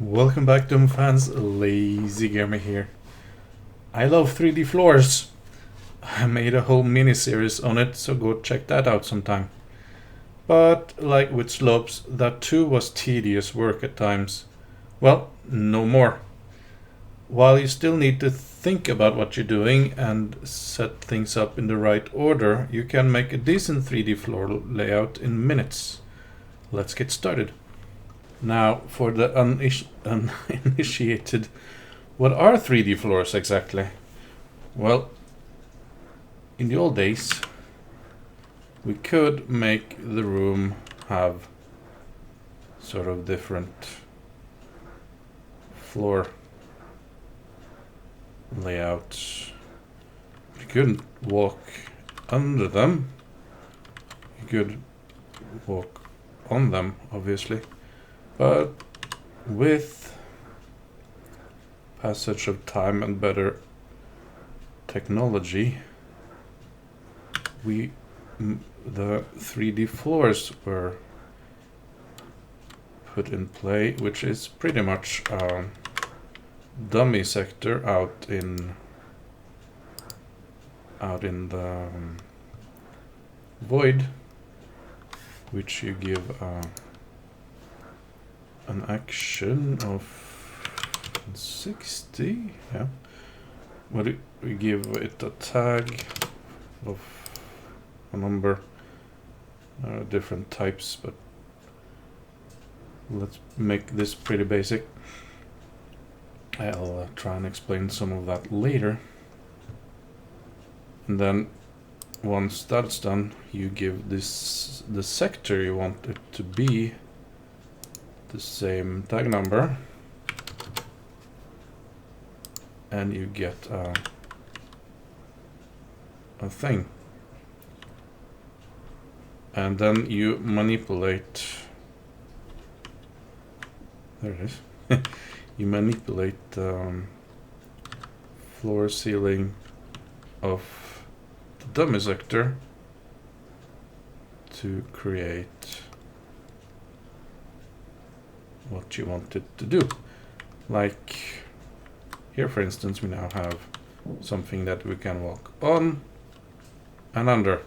Welcome back, Doom fans. Lazygamer here. I love 3D floors. I made a whole mini-series on it, so go check that out sometime. But like with slopes, that too was tedious work at times. Well, no more. While you still need to think about what you're doing and set things up in the right order, you can make a decent 3D floor layout in minutes. Let's get started. Now, for the uninitiated, what are 3D floors exactly? Well, in the old days, we could make the room have sort of different floor layouts. You couldn't walk under them. You could walk on them, obviously. But with passage of time and better technology, the 3D floors were put in play, which is pretty much a dummy sector out in the void, which you give an action of 60, yeah. What we give it a tag of a number, different types, but let's make this pretty basic. I'll try and explain some of that later. And then once that's done, you give this the sector you want it to be the same tag number, and you get a thing, and then you manipulate. There it is. You manipulate floor ceiling of the dummy sector to create what you want it to do. Like here, for instance, we now have something that we can walk on and under.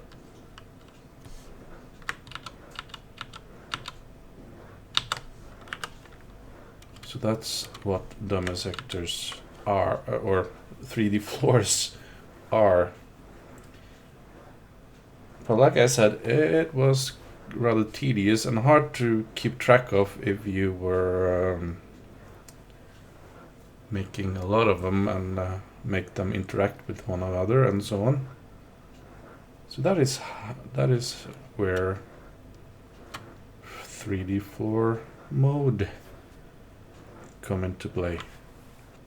So that's what dummy sectors are, or 3D floors are. But like I said, it was rather tedious and hard to keep track of if you were making a lot of them and make them interact with one another and so on. So that is where 3D floor mode come into play.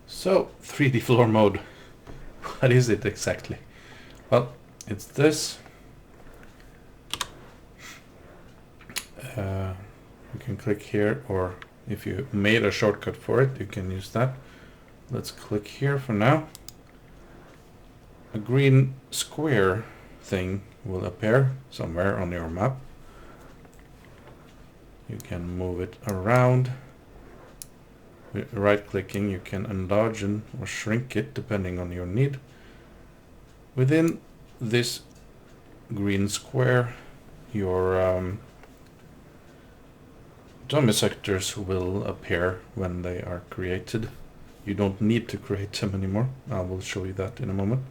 So 3D floor mode, what is it exactly? Well, it's this. You can click here, or if you made a shortcut for it, you can use that. Let's click here for now. A green square thing will appear somewhere on your map. You can move it around. With right clicking, you can enlarge or shrink it depending on your need. Within this green square, your dummy sectors will appear when they are created. You don't need to create them anymore. I will show you that in a moment.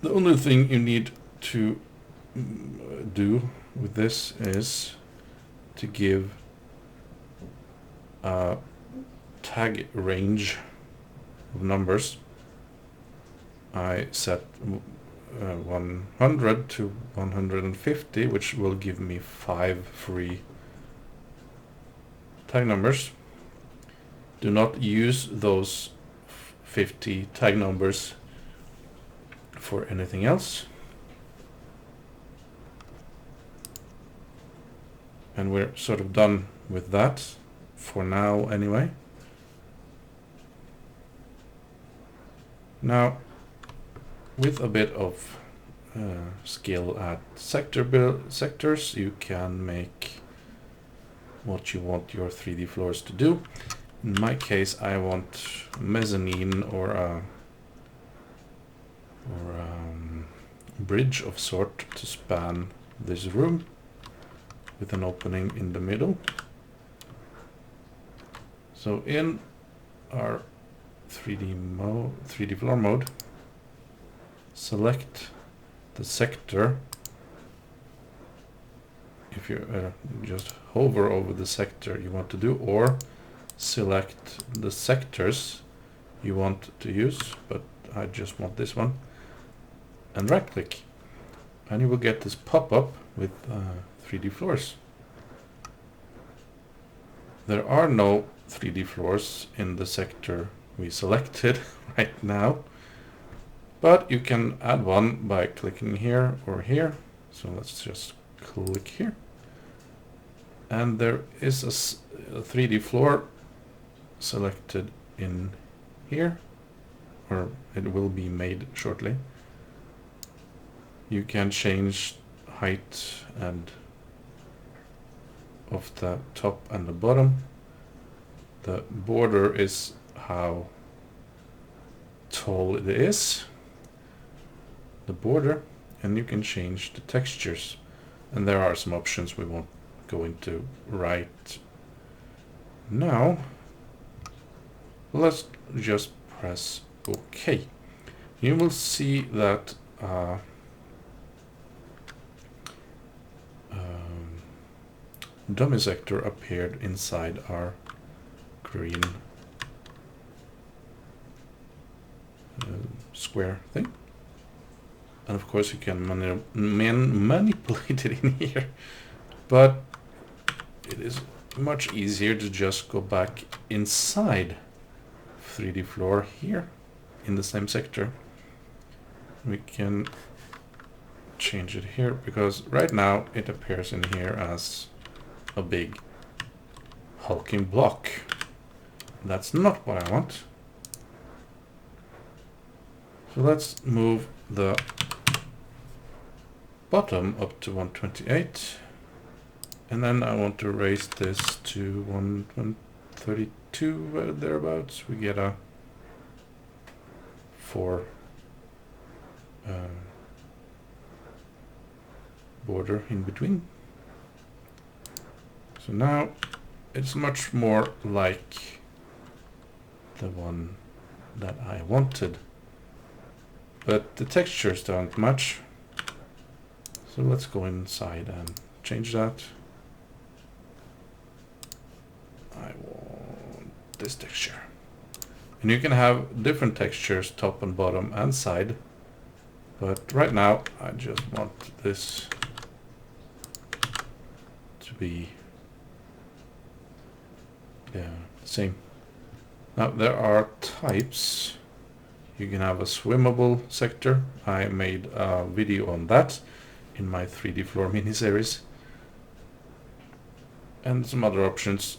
The only thing you need to do with this is to give a tag range of numbers. I set 100 to 150, which will give me 5 free tag numbers. Do not use those 50 tag numbers for anything else. And we're sort of done with that for now anyway. Now, with a bit of skill at sectors, you can make what you want your 3D floors to do. In my case, I want mezzanine or a bridge of sort to span this room with an opening in the middle. So in our 3D floor mode, select the sector. If you just hover over the sector you want to do, or select the sectors you want to use, but I just want this one, and right click, and you will get this pop-up with 3D floors. There are no 3D floors in the sector we selected right now, but you can add one by clicking here or here. So let's just click here, and there is a 3D floor selected in here, or it will be made shortly. You can change height and of the top and the bottom. The border is how tall it is, the border, and you can change the textures. And there are some options we won't go into right now. Let's just press OK. You will see that dummy sector appeared inside our green square thing. And of course you can manipulate it in here, but it is much easier to just go back inside 3D floor here in the same sector. We can change it here, because right now it appears in here as a big hulking block. That's not what I want. So let's move the bottom up to 128, and then I want to raise this to 132 thereabouts. We get a 4 border in between. So now it's much more like the one that I wanted, but the textures don't match. So let's go inside and change that. I want this texture. And you can have different textures, top and bottom and side, but right now I just want this to be the same. Now there are types. You can have a swimmable sector. I made a video on that in my 3D floor mini-series. And some other options.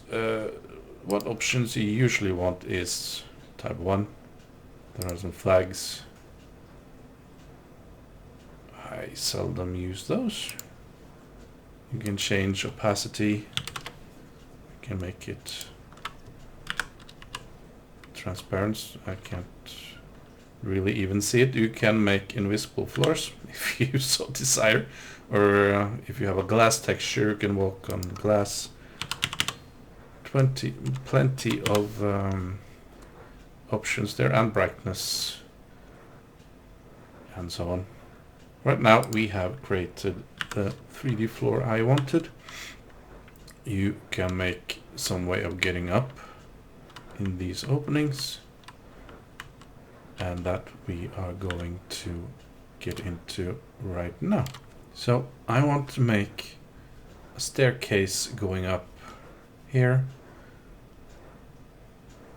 What options you usually want is type 1. There are some flags. I seldom use those. You can change opacity. You can make it transparent. I can't really even see it. You can make invisible floors if you so desire, or if you have a glass texture, you can walk on glass. Plenty of options there, and brightness and so on. Right now we have created the 3D floor I wanted. You can make some way of getting up in these openings, and that we are going to get into right now. So I want to make a staircase going up here.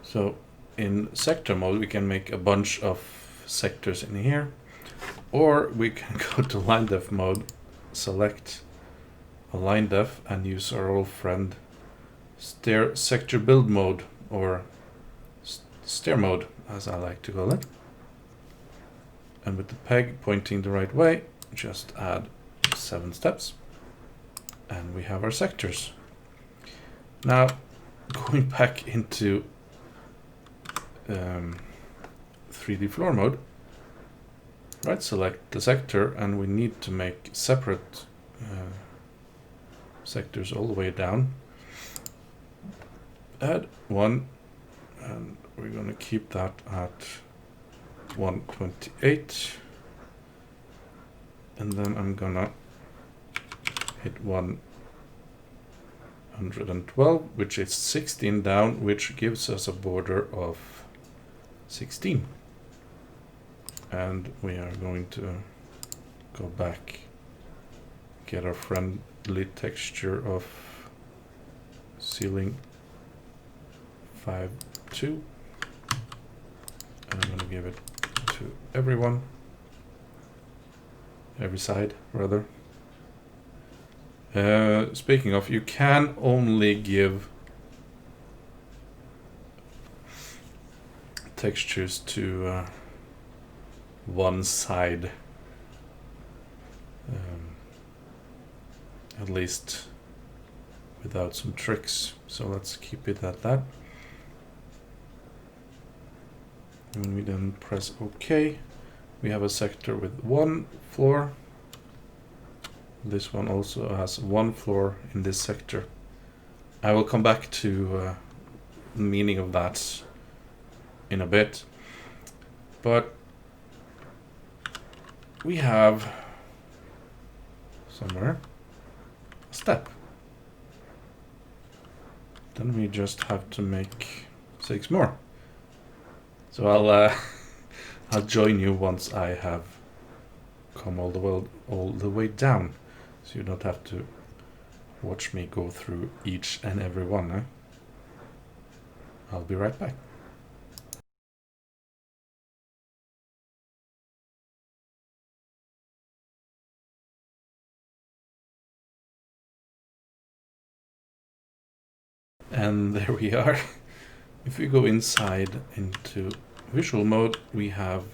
So in sector mode we can make a bunch of sectors in here, or we can go to line def mode, select a line def and use our old friend stair sector build mode, or stair mode as I like to call it. And with the peg pointing the right way, just add 7 steps and we have our sectors. Now, going back into 3D floor mode, right select the sector, and we need to make separate sectors all the way down. Add one, and we're going to keep that at 128, and then I'm gonna hit 112, which is 16 down, which gives us a border of 16. And we are going to go back, get our friendly texture of ceiling 5.2, and I'm going to give it to every side rather. Speaking of, you can only give textures to one side, at least without some tricks, so let's keep it at that. And we then press OK, we have a sector with one floor. This one also has one floor in this sector. I will come back to the meaning of that in a bit, but we have somewhere a step. Then we just have to make 6 more. So I'll join you once I have come all the way down, so you don't have to watch me go through each and every one. Eh? I'll be right back. And there we are. If we go inside into visual mode, we have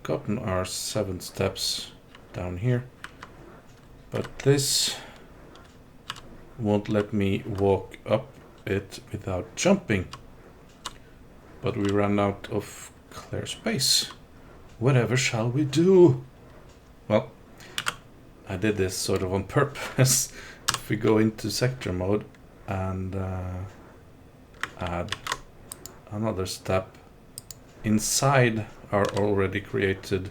gotten our 7 steps down here, but this won't let me walk up it without jumping. But we ran out of clear space. Whatever shall we do? Well, I did this sort of on purpose. If we go into sector mode and add another step inside our already created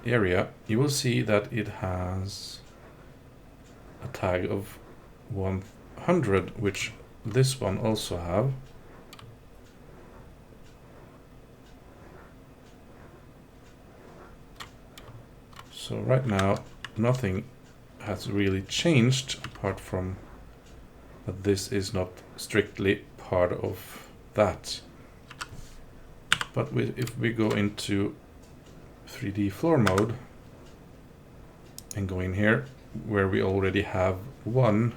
area, you will see that it has a tag of 100, which this one also have. So right now nothing has really changed, apart from that this is not strictly part of that. But if we go into 3D floor mode and go in here where we already have one,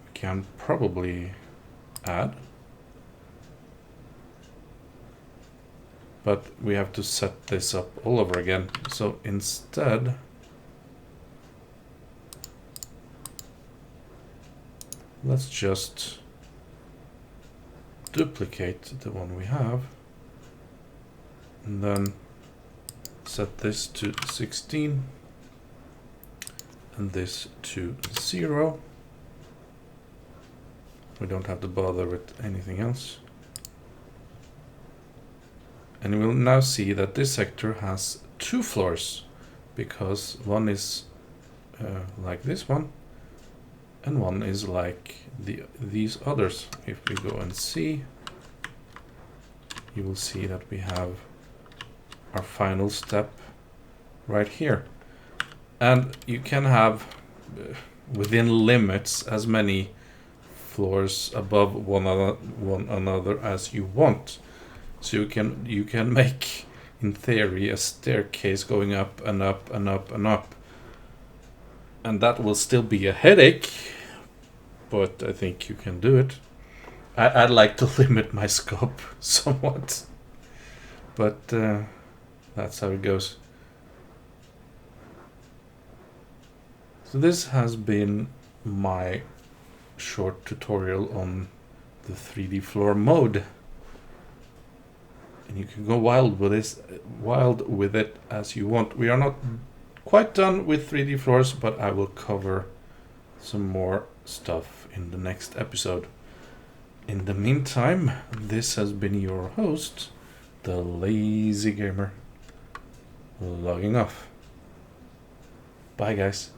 we can probably add, but we have to set this up all over again. So instead, let's just duplicate the one we have and then set this to 16 and this to 0. We don't have to bother with anything else. And you will now see that this sector has 2 floors, because one is like this one and one is like these others. If we go and see, you will see that we have our final step right here. And you can have within limits as many floors above one another as you want. So you can make, in theory, a staircase going up and up and up and up. And that will still be a headache, but I think you can do it. I'd like to limit my scope somewhat, but that's how it goes. So this has been my short tutorial on the 3D floor mode. And you can go wild with it as you want. We are not quite done with 3D floors, but I will cover some more stuff in the next episode. In the meantime, this has been your host, the Lazy Gamer, logging off. Bye, guys.